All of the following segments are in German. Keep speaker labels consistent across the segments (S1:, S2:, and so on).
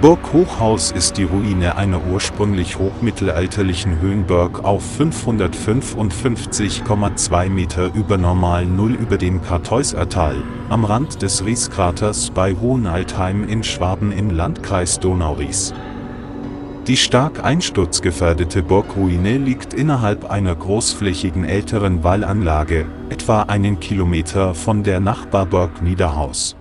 S1: Burg Hochhaus ist die Ruine einer ursprünglich hochmittelalterlichen Höhenburg auf 555,2 Meter über Normal Null über dem Kartäusertal, am Rand des Rieskraters bei Hohenaltheim in Schwaben im Landkreis Donau-Ries. Die stark einsturzgefährdete Burgruine liegt innerhalb einer großflächigen älteren Wallanlage, etwa einen Kilometer von der Nachbarburg Niederhaus.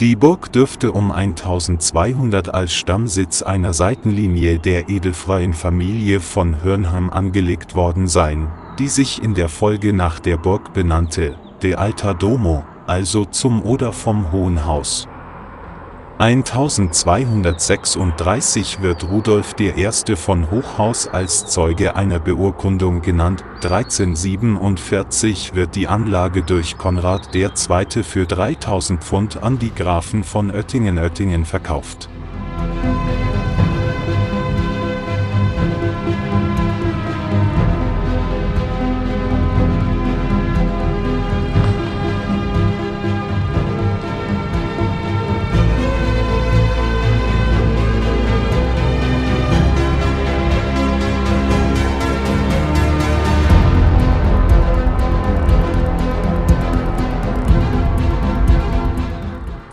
S1: Die Burg dürfte um 1200 als Stammsitz einer Seitenlinie der edelfreien Familie von Hörnheim angelegt worden sein, die sich in der Folge nach der Burg benannte, de Alta Domo, also zum oder vom Hohen Haus. 1236 wird Rudolf I. von Hochhaus als Zeuge einer Beurkundung genannt, 1347 wird die Anlage durch Konrad II. Für 3000 Pfund an die Grafen von Oettingen verkauft.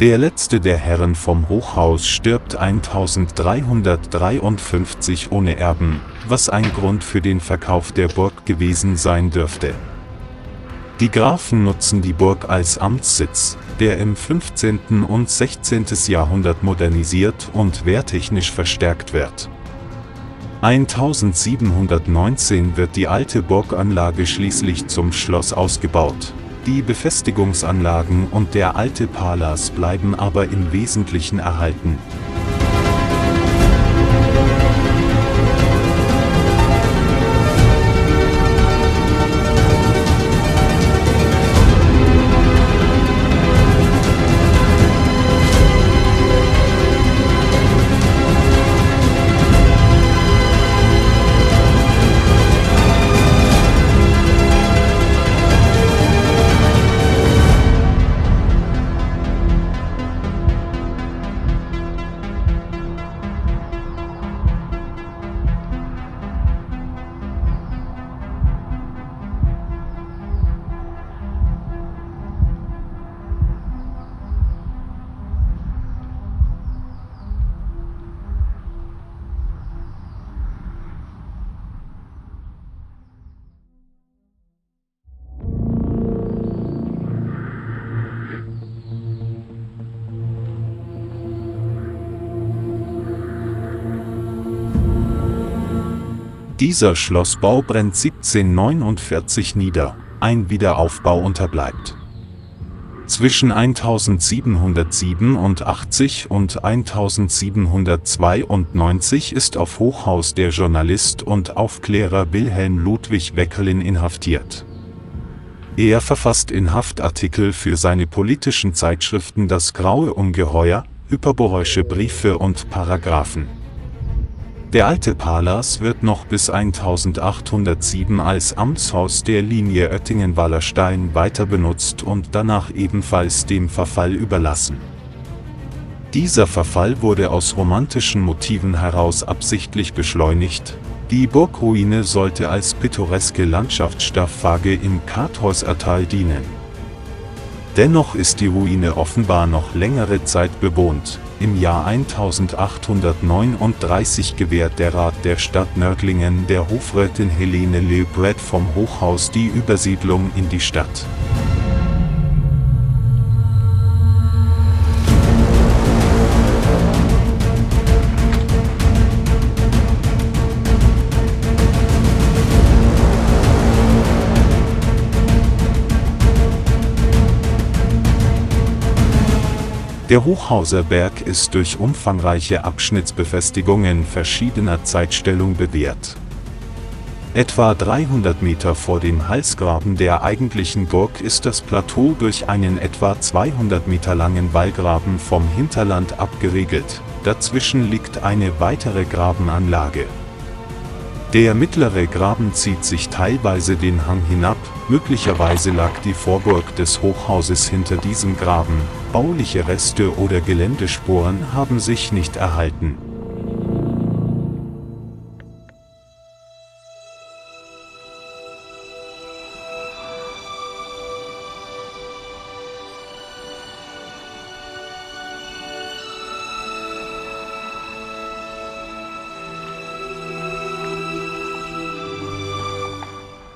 S1: Der letzte der Herren vom Hochhaus stirbt 1353 ohne Erben, was ein Grund für den Verkauf der Burg gewesen sein dürfte. Die Grafen nutzen die Burg als Amtssitz, der im 15. und 16. Jahrhundert modernisiert und wehrtechnisch verstärkt wird. 1719 wird die alte Burganlage schließlich zum Schloss ausgebaut. Die Befestigungsanlagen und der alte Palas bleiben aber im Wesentlichen erhalten. Dieser Schlossbau brennt 1749 nieder, ein Wiederaufbau unterbleibt. Zwischen 1787 und 1792 ist auf Hochhaus der Journalist und Aufklärer Wilhelm Ludwig Weckerlin inhaftiert. Er verfasst in Haftartikel für seine politischen Zeitschriften Das Graue Ungeheuer, hyperboreische Briefe und Paragraphen. Der alte Palas wird noch bis 1807 als Amtshaus der Linie Oettingen-Wallerstein weiter benutzt und danach ebenfalls dem Verfall überlassen. Dieser Verfall wurde aus romantischen Motiven heraus absichtlich beschleunigt. Die Burgruine sollte als pittoreske Landschaftsstaffage im Kartäusertal dienen. Dennoch ist die Ruine offenbar noch längere Zeit bewohnt. Im Jahr 1839 gewährt der Rat der Stadt Nördlingen der Hofrätin Helene Leopold vom Hochhaus die Übersiedlung in die Stadt. Der Hochhauser Berg ist durch umfangreiche Abschnittsbefestigungen verschiedener Zeitstellung bewehrt. Etwa 300 Meter vor dem Halsgraben der eigentlichen Burg ist das Plateau durch einen etwa 200 Meter langen Wallgraben vom Hinterland abgeriegelt, dazwischen liegt eine weitere Grabenanlage. Der mittlere Graben zieht sich teilweise den Hang hinab, möglicherweise lag die Vorburg des Hochhauses hinter diesem Graben, bauliche Reste oder Geländespuren haben sich nicht erhalten.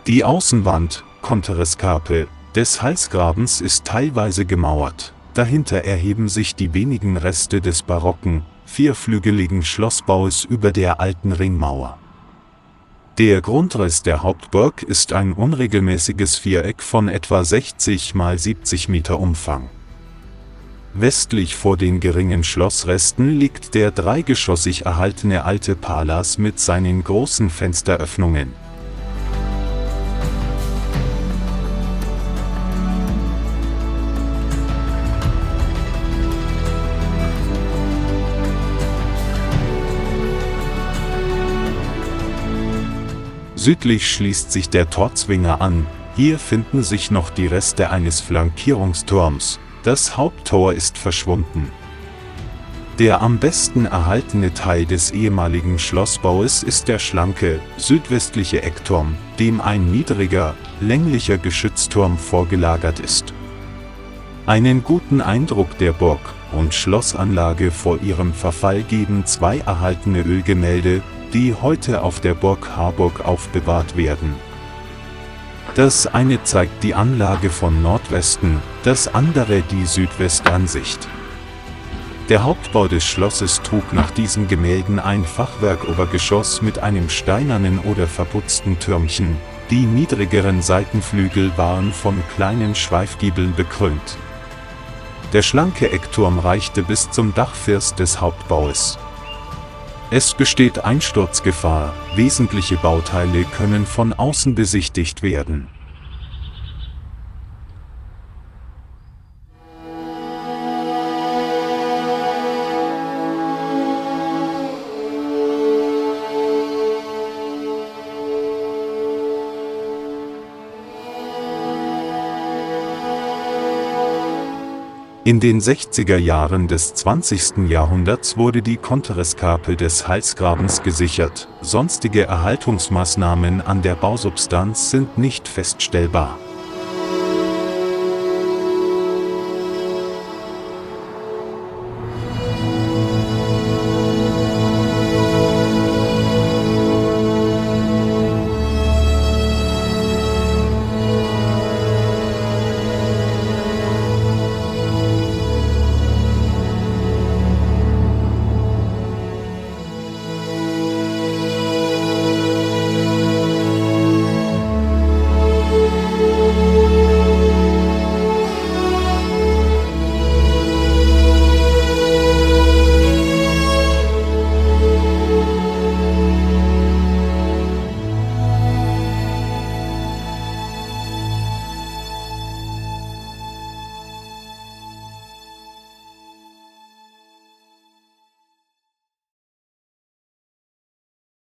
S1: Die Außenwand, Konterescarpe, des Halsgrabens ist teilweise gemauert, dahinter erheben sich die wenigen Reste des barocken, vierflügeligen Schlossbaues über der alten Ringmauer. Der Grundriss der Hauptburg ist ein unregelmäßiges Viereck von etwa 60 mal 70 Meter Umfang. Westlich vor den geringen Schlossresten liegt der dreigeschossig erhaltene alte Palas mit seinen großen Fensteröffnungen. Südlich schließt sich der Torzwinger an, hier finden sich noch die Reste eines Flankierungsturms, das Haupttor ist verschwunden. Der am besten erhaltene Teil des ehemaligen Schlossbaues ist der schlanke, südwestliche Eckturm, dem ein niedriger, länglicher Geschützturm vorgelagert ist. Einen guten Eindruck der Burg und Schlossanlage vor ihrem Verfall geben zwei erhaltene Ölgemälde, die heute auf der Burg Harburg aufbewahrt werden. Das eine zeigt die Anlage von Nordwesten, das andere die Südwestansicht. Der Hauptbau des Schlosses trug nach diesen Gemälden ein Fachwerkobergeschoss mit einem steinernen oder verputzten Türmchen, die niedrigeren Seitenflügel waren von kleinen Schweifgiebeln bekrönt. Der schlanke Eckturm reichte bis zum Dachfirst des Hauptbaues. Es besteht Einsturzgefahr, wesentliche Bauteile können von außen besichtigt werden. In den 60er Jahren des 20. Jahrhunderts wurde die Konterescarpe des Halsgrabens gesichert, sonstige Erhaltungsmaßnahmen an der Bausubstanz sind nicht feststellbar.